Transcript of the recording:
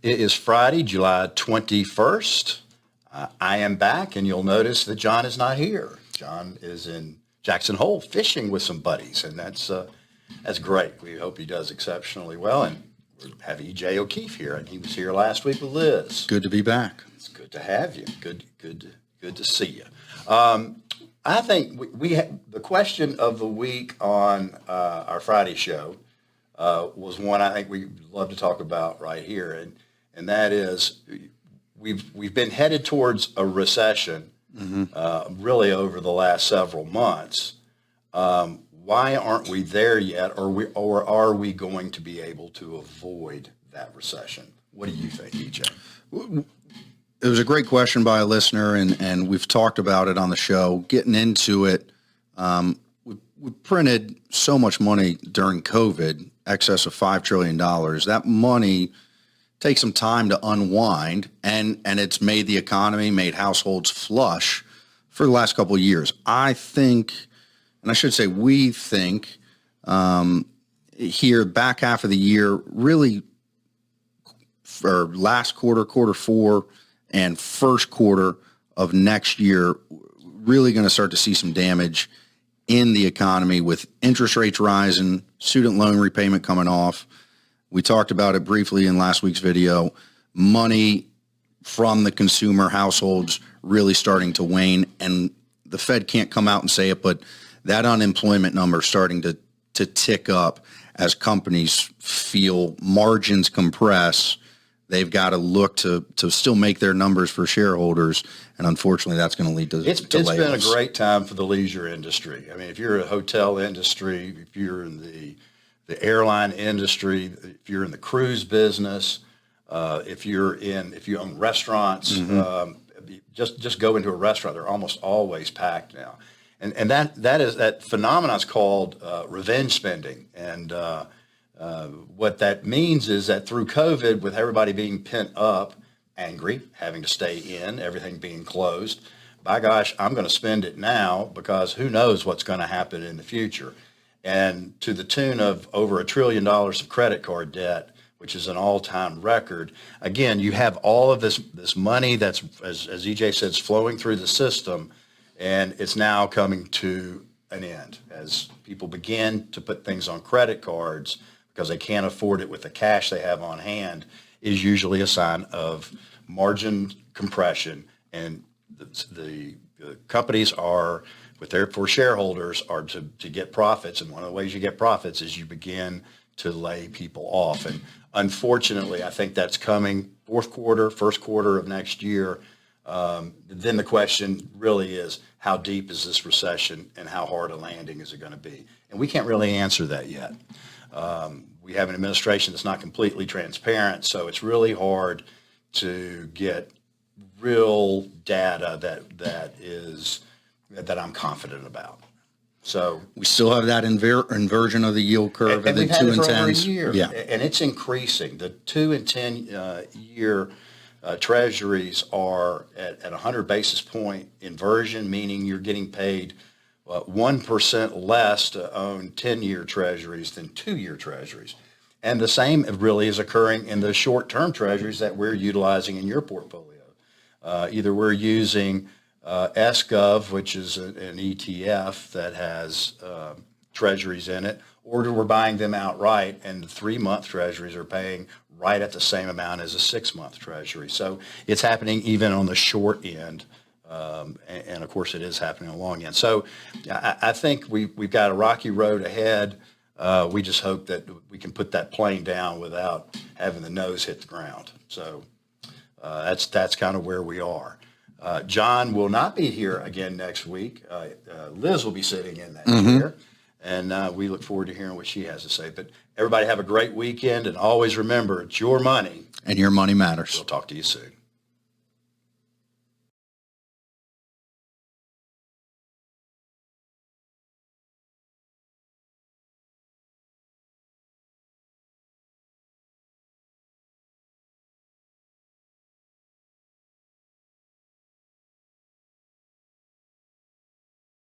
It is Friday, July 21st. I am back, and you'll notice that John is not here. John is in Jackson Hole fishing with some buddies, and that's great. We hope he does exceptionally well. And we have E.J. O'Keefe here, and he was here last week with Liz. Good to be back. It's good to have you. Good to see you. I think we the question of the week on our Friday show was one I think we'd love to talk about right here, and that is we've been headed towards a recession really over the last several months. Why aren't we there yet, or are we going to be able to avoid that recession? What do you think, EJ? It was a great question by a listener, and we've talked about it on the show. Getting into it, we printed so much money during COVID, excess of $5 trillion. That money takes some time to unwind, and it's made the economy, made households flush for the last couple of years. I think, and I should say we think, here back half of the year, really, or last quarter, quarter four, and first quarter of next year, really going to start to see some damage in the economy with interest rates rising, student loan repayment coming off. We talked about it briefly in last week's video. Money from the consumer households really starting to wane, and the Fed can't come out and say it, but that unemployment number is starting to tick up as companies feel margins compress. They've got to look to still make their numbers for shareholders, and unfortunately, that's going to lead to layoffs. It's been a great time for the leisure industry. I mean, if you're a hotel industry, if you're in the airline industry, if you're in the cruise business, if you own restaurants, just go into a restaurant. They're almost always packed now, and that phenomenon is called revenge spending. And what that means is that through COVID, with everybody being pent up, angry, having to stay in, everything being closed, by gosh, I'm going to spend it now because who knows what's going to happen in the future. And to the tune of over $1 trillion of credit card debt, which is an all-time record. Again, you have all of this money that's, as EJ said, is flowing through the system, and it's now coming to an end as people begin to put things on credit cards because they can't afford it with the cash they have on hand, is usually a sign of margin compression. And the companies are, for shareholders, are to get profits. And one of the ways you get profits is you begin to lay people off. And unfortunately, I think that's coming fourth quarter, first quarter of next year. Then the question really is, how deep is this recession and how hard a landing is it going to be? And we can't really answer that yet. We have an administration that's not completely transparent, so it's really hard to get real data that I'm confident about. So we still have that inversion of the yield curve and at the 2 and 10s. Yeah, and it's increasing. The 2 and 10 year treasuries are at 100 basis point inversion, meaning you're getting paid 1% less to own 10-year treasuries than 2-year treasuries. And the same really is occurring in the short-term treasuries that we're utilizing in your portfolio. Either we're using SGov, which is an ETF that has treasuries in it, or we're buying them outright, and the 3-month treasuries are paying right at the same amount as a 6-month treasury. So it's happening even on the short end. And of course, it is happening on the long end. So I think we've got a rocky road ahead. We just hope that we can put that plane down without having the nose hit the ground. So that's kind of where we are. John will not be here again next week. Liz will be sitting in that chair, and we look forward to hearing what she has to say. But everybody have a great weekend, and always remember, it's your money. And your money matters. We'll talk to you soon.